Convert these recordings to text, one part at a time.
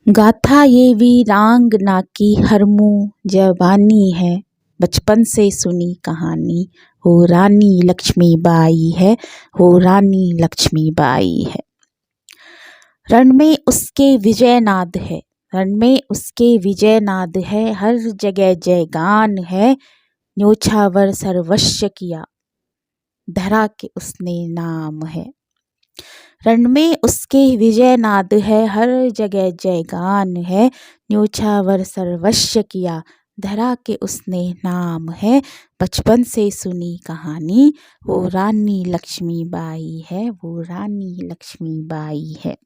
गाथा ये वीरांगना की हर मुँह जबानी है। बचपन से सुनी कहानी हो रानी लक्ष्मीबाई है, हो रानी लक्ष्मीबाई है। रण में उसके विजय नाद है, रण में उसके विजय नाद है। हर जगह जयगान है, न्योछावर सर्वस्व किया धरा के उसने नाम है। रण में उसके विजय नाद है, हर जगह जयगान है। न्योछावर सर्वस्व किया धरा के उसने नाम है। बचपन से सुनी कहानी वो रानी लक्ष्मीबाई है, वो रानी लक्ष्मीबाई है।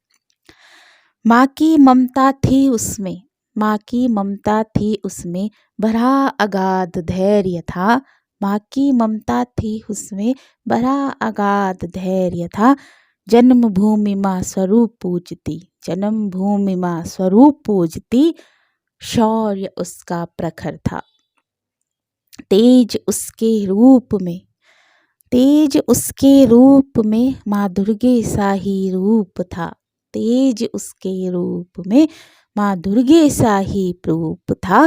माँ की ममता थी उसमें, माँ की ममता थी उसमें, भरा अगाध धैर्य था। माँ की ममता थी उसमें, भरा अगाध धैर्य था। जन्मभूमि माँ स्वरूप पूजती, जन्मभूमि माँ स्वरूप पूजती, शौर्य उसका प्रखर था। तेज उसके रूप में, तेज उसके रूप में माँ दुर्गे सा ही रूप था। तेज उसके रूप में माँ दुर्गे सा ही रूप था।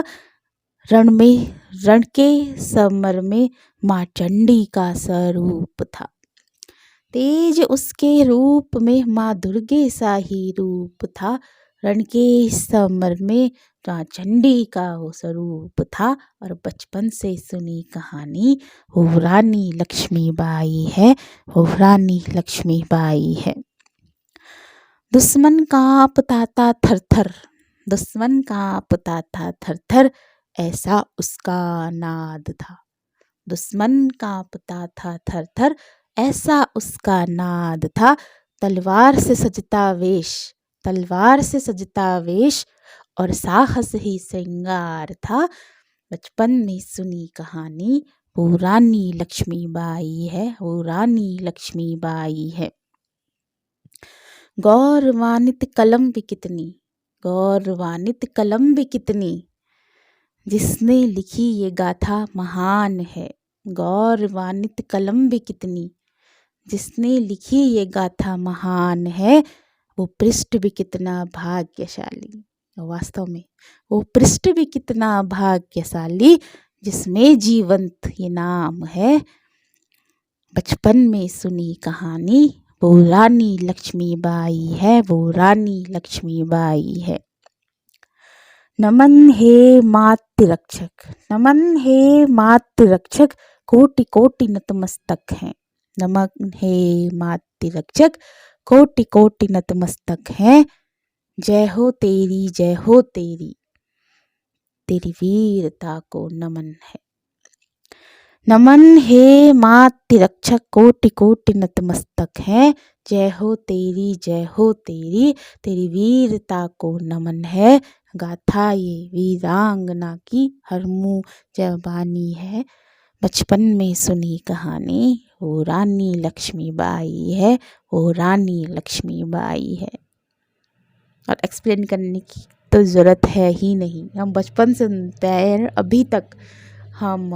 रण में, रण के समर में माँ चंडी का स्वरूप था। तेज उसके रूप में माँ दुर्गे सा ही रूप था। रण के समर में माँ चंडी का वो स्वरूप था। और बचपन से सुनी कहानी वो रानी लक्ष्मीबाई है, वो रानी लक्ष्मीबाई है। दुश्मन कांपता था थर थर, दुश्मन कांपता था थर थर, ऐसा उसका नाद था। दुश्मन कांपता था थर थर, ऐसा उसका नाद था। तलवार से सजता वेश, तलवार से सजता वेश, और साहस ही श्रृंगार था। बचपन में सुनी कहानी वो रानी लक्ष्मीबाई है, वो रानी लक्ष्मीबाई है। गौरवान्वित कलम भी कितनी, गौरवान्वित कलम भी कितनी, जिसने लिखी ये गाथा महान है। गौरवान्वित कलम भी कितनी, जिसने लिखी ये गाथा महान है। वो पृष्ठ भी कितना भाग्यशाली, वास्तव में वो पृष्ठ भी कितना भाग्यशाली, जिसमें जीवंत ये नाम है। बचपन में सुनी कहानी वो रानी लक्ष्मीबाई है, वो रानी लक्ष्मीबाई है। नमन हे मातृ रक्षक, नमन हे मातृ रक्षक, कोटि कोटि नतमस्तक हैं। नमन हे मातृ रक्षक, कोटि कोटि नतमस्तक हैं। जय हो तेरी, जय हो तेरी, तेरी वीरता को नमन है। नमन हे मातृ रक्षक, कोटि कोटि नतमस्तक हैं। जय हो तेरी, जय हो तेरी, तेरी वीरता को नमन है। गाथा ये वीरांगना की हर मुँह जबानी है। बचपन में सुनी कहानी वो रानी लक्ष्मीबाई है, वो रानी लक्ष्मीबाई है। और एक्सप्लेन करने की तो ज़रूरत है ही नहीं, हम बचपन से सुनते हैं, अभी तक हम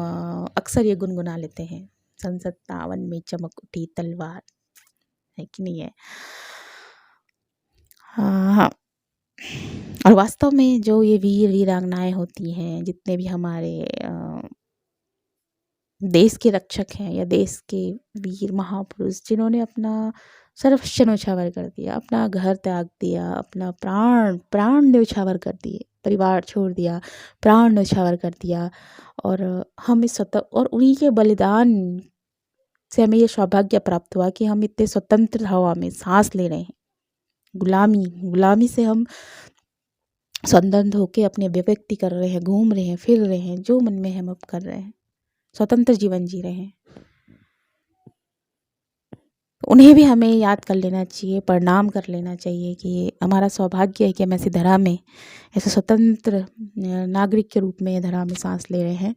अक्सर ये गुनगुना लेते हैं। सन 57 में चमक उठी तलवार, है कि नहीं है। हाँ, और वास्तव में जो ये वीर वीरांगनाएं होती हैं, जितने भी हमारे देश के रक्षक हैं या देश के वीर महापुरुष, जिन्होंने अपना सर्वस्व न्योछावर कर दिया, अपना घर त्याग दिया, अपना प्राण प्राण न्योछावर कर दिए, परिवार छोड़ दिया, प्राण न्योछावर कर दिया, और हमें और उन्हीं के बलिदान से हमें ये सौभाग्य प्राप्त हुआ कि हम इतने स्वतंत्र हवा में सांस ले रहे हैं। गुलामी से हम स्वतंत्र होकर अपने अभिव्यक्ति कर रहे हैं, घूम रहे हैं, फिर रहे हैं, जो मन में हम अब कर रहे हैं, स्वतंत्र जीवन जी रहे हैं। उन्हें भी हमें याद कर लेना चाहिए, प्रणाम कर लेना चाहिए कि हमारा सौभाग्य है कि हम ऐसी धरा में, ऐसे स्वतंत्र नागरिक के रूप में धरा में सांस ले रहे हैं।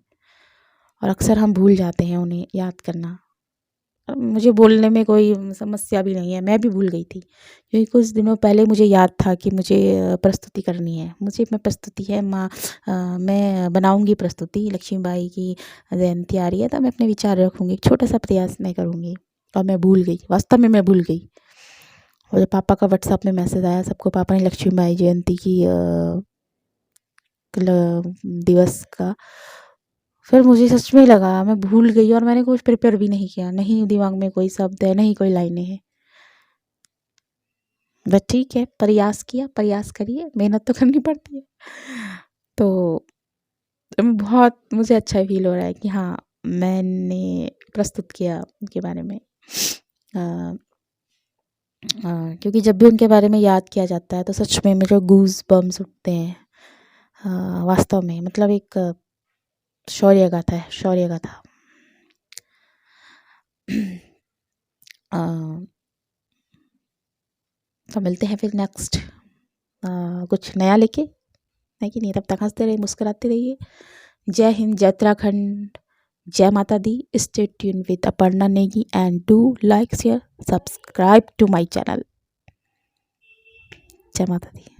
और अक्सर हम भूल जाते हैं उन्हें याद करना। मुझे बोलने में कोई समस्या भी नहीं है, मैं भी भूल गई थी, क्योंकि कुछ दिनों पहले मुझे याद था कि मुझे प्रस्तुति करनी है। मैं प्रस्तुति है मैं बनाऊंगी प्रस्तुति, लक्ष्मीबाई की जयंती आ रही है तो मैं अपने विचार रखूंगी, एक छोटा सा प्रयास मैं करूंगी, और मैं भूल गई, वास्तव में मैं भूल गई। और जब पापा का व्हाट्सएप में मैसेज आया सबको पापा ने लक्ष्मीबाई जयंती की दिवस का, फिर मुझे सच में लगा मैं भूल गई और मैंने कुछ प्रिपेयर भी नहीं किया, नहीं दिमाग में कोई शब्द है, नहीं कोई लाइनें हैं। बस ठीक है, प्रयास किया, प्रयास करिए, मेहनत तो करनी पड़ती है। तो बहुत मुझे अच्छा फील हो रहा है कि हाँ मैंने प्रस्तुत किया उनके बारे में। क्योंकि जब भी उनके बारे में याद किया जाता है तो सच में मेरे गूज बम्स उठते हैं। वास्तव में मतलब एक शौर्य गाथा है, शौर्य गाथा। तो मिलते हैं फिर नेक्स्ट कुछ नया लेके, है कि नहीं? तब तक हंसते रहिए, मुस्कुराते रहिए। जय हिंद, जय उत्तराखंड, जय माता दी। Stay tune with Aparna Negi and do like share subscribe to my channel. जय माता दी।